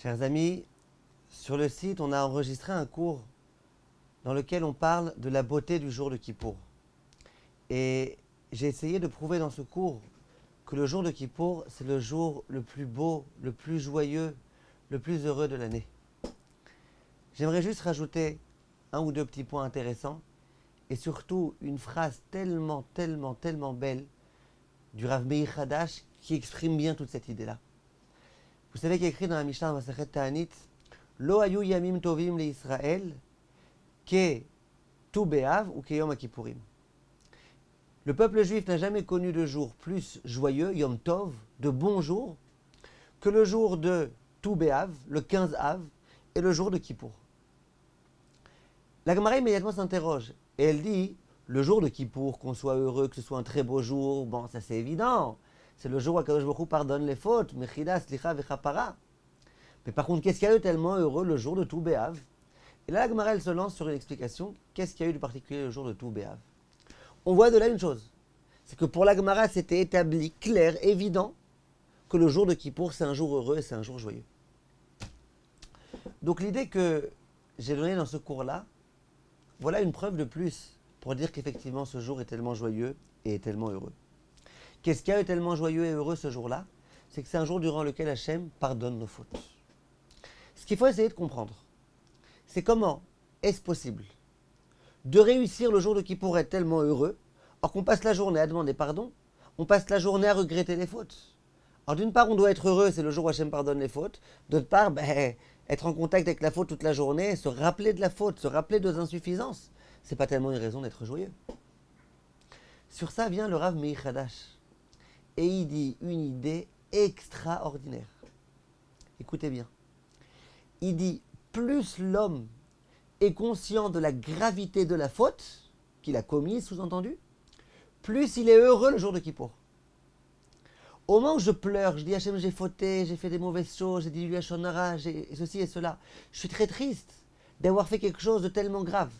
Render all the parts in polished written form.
Chers amis, sur le site, on a enregistré un cours dans lequel on parle de la beauté du jour de Kippour. Et j'ai essayé de prouver dans ce cours que le jour de Kippour, c'est le jour le plus beau, le plus joyeux, le plus heureux de l'année. J'aimerais juste rajouter un ou deux petits points intéressants et surtout une phrase tellement belle du Rav Meir Hadash qui exprime bien toute cette idée-là. Vous savez qu'il y a écrit dans la Mishnah Masechet Ta'anit Lo hayu yamim tovim le Israël ke Tu Be'av ou ke Yom Kippourim. Le peuple juif n'a jamais connu de jour plus joyeux, Yom Tov, de bons jours, que le jour de Tu Be'av, le 15 Av, et le jour de Kippour. La Gemara immédiatement s'interroge et elle dit le jour de Kippour, qu'on soit heureux, que ce soit un très beau jour, bon, ça c'est évident. C'est le jour où Akadosh Baruch Hu pardonne les fautes, Mechila, Slicha, Vechapara. Mais par contre, qu'est-ce qu'il y a eu tellement heureux le jour de Tu Be'av? Et là, la Gemara, elle se lance sur une explication. Qu'est-ce qu'il y a eu de particulier le jour de Tu Be'av? On voit de là une chose. C'est que pour la Gemara, c'était établi, clair, évident, que le jour de Kippour, c'est un jour heureux et c'est un jour joyeux. Donc l'idée que j'ai donnée dans ce cours-là, voilà une preuve de plus pour dire qu'effectivement ce jour est tellement joyeux et tellement heureux. Qu'est-ce qu'il y a de tellement joyeux et heureux ce jour-là? C'est que c'est un jour durant lequel Hachem pardonne nos fautes. Ce qu'il faut essayer de comprendre, c'est comment est-ce possible de réussir le jour de Kippour être tellement heureux, or qu'on passe la journée à demander pardon, on passe la journée à regretter les fautes. Alors d'une part, on doit être heureux, c'est le jour où Hachem pardonne les fautes. D'autre part, être en contact avec la faute toute la journée, se rappeler de la faute, se rappeler de nos insuffisances, c'est pas tellement une raison d'être joyeux. Sur ça vient le Rav Meir Hadash. Et il dit une idée extraordinaire. Écoutez bien. Il dit, plus l'homme est conscient de la gravité de la faute qu'il a commise, sous-entendu, plus il est heureux le jour de Kippour. Au moment où je pleure, je dis Hachem, j'ai fauté, j'ai fait des mauvaises choses, j'ai dit lui Lashon Hara, j'ai ceci et cela. Je suis très triste d'avoir fait quelque chose de tellement grave.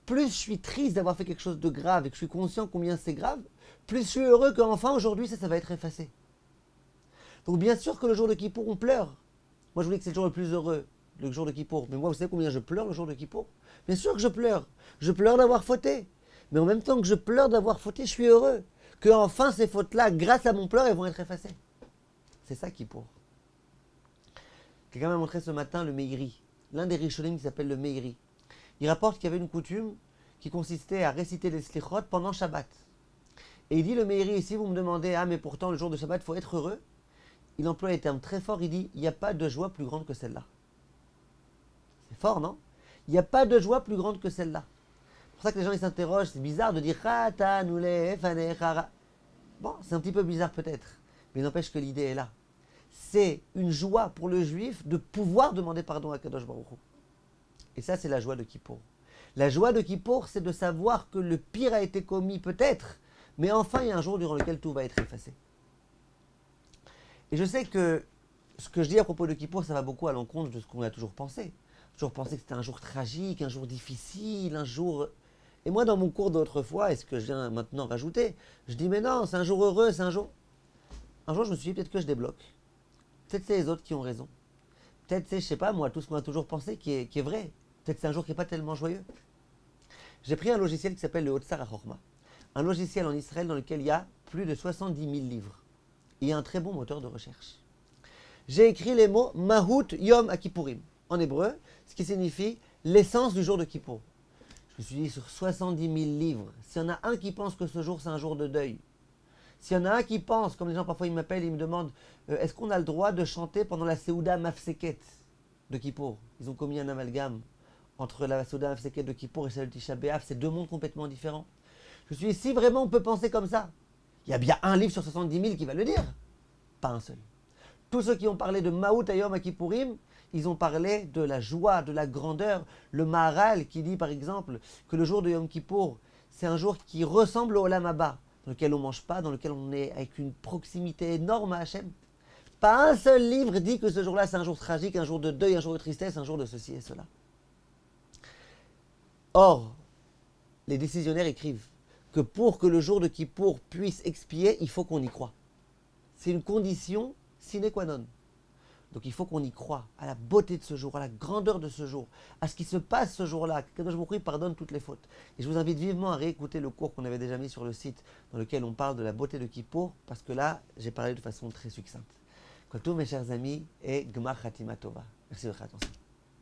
Plus je suis triste d'avoir fait quelque chose de grave et que je suis conscient combien c'est grave, plus je suis heureux qu'enfin aujourd'hui ça va être effacé. Donc bien sûr que le jour de Kippour on pleure. Moi je vous dis que c'est le jour le plus heureux, le jour de Kippour. Mais moi vous savez combien je pleure le jour de Kippour? Bien sûr que je pleure. Je pleure d'avoir fauté. Mais en même temps que je pleure d'avoir fauté, je suis heureux. Que enfin ces fautes-là, grâce à mon pleur, elles vont être effacées. C'est ça Kippour. Quelqu'un m'a montré ce matin le Meiri. L'un des Rishonim qui s'appelle le Meiri. Il rapporte qu'il y avait une coutume qui consistait à réciter les slichot pendant Shabbat. Et il dit le Meiri, si vous me demandez, ah mais pourtant le jour de Shabbat, il faut être heureux, il emploie les termes très forts, il dit, il n'y a pas de joie plus grande que celle-là. C'est fort, non? Il n'y a pas de joie plus grande que celle-là. C'est pour ça que les gens ils s'interrogent, c'est bizarre de dire, bon, c'est un petit peu bizarre peut-être, mais il n'empêche que l'idée est là. C'est une joie pour le juif de pouvoir demander pardon à Kadosh Baruch Hu. Et ça, c'est la joie de Kippour. La joie de Kippour, c'est de savoir que le pire a été commis peut-être, mais enfin, il y a un jour durant lequel tout va être effacé. Et je sais que ce que je dis à propos de Kippour, ça va beaucoup à l'encontre de ce qu'on a toujours pensé. Toujours pensé que c'était un jour tragique, un jour difficile, un jour... Et moi, dans mon cours d'autrefois, et ce que je viens maintenant rajouter, je dis, mais non, c'est un jour heureux, c'est un jour... Un jour, je me suis dit, peut-être que je débloque. Peut-être c'est les autres qui ont raison. Peut-être c'est, je sais pas moi, tout ce qu'on a toujours pensé qui est vrai. Peut-être c'est un jour qui n'est pas tellement joyeux. J'ai pris un logiciel qui s'appelle le Otsar HaChochma. Un logiciel en Israël dans lequel il y a plus de 70 000 livres. Il y a un très bon moteur de recherche. J'ai écrit les mots Mahout Yom HaKippourim en hébreu, ce qui signifie l'essence du jour de Kippour. Je me suis dit, sur 70 000 livres, s'il y en a un qui pense que ce jour c'est un jour de deuil, s'il y en a un qui pense, comme les gens parfois ils m'appellent, ils me demandent est-ce qu'on a le droit de chanter pendant la Seouda Mafseket de Kippour? Ils ont commis un amalgame entre la Seouda Mafseket de Kippour et celle de Tisha B'Av, c'est deux mondes complètement différents. Je me suis dit, si vraiment on peut penser comme ça, il y a bien un livre sur 70 000 qui va le dire, pas un seul. Tous ceux qui ont parlé de Mahout Hayom HaKippourim, ils ont parlé de la joie, de la grandeur. Le Maharal qui dit par exemple que le jour de Yom Kippour, c'est un jour qui ressemble au Olam Haba, dans lequel on ne mange pas, dans lequel on est avec une proximité énorme à Hachem. Pas un seul livre dit que ce jour-là c'est un jour tragique, un jour de deuil, un jour de tristesse, un jour de ceci et cela. Or, les décisionnaires écrivent que pour que le jour de Kippour puisse expier, il faut qu'on y croit. C'est une condition sine qua non. Donc il faut qu'on y croie, à la beauté de ce jour, à la grandeur de ce jour, à ce qui se passe ce jour-là, que Kadosh Baruch Hu pardonne toutes les fautes. Et je vous invite vivement à réécouter le cours qu'on avait déjà mis sur le site, dans lequel on parle de la beauté de Kippour, parce que là, j'ai parlé de façon très succincte. Kol tov, mes chers amis, et Gmar Khatima Tova. Merci de votre attention.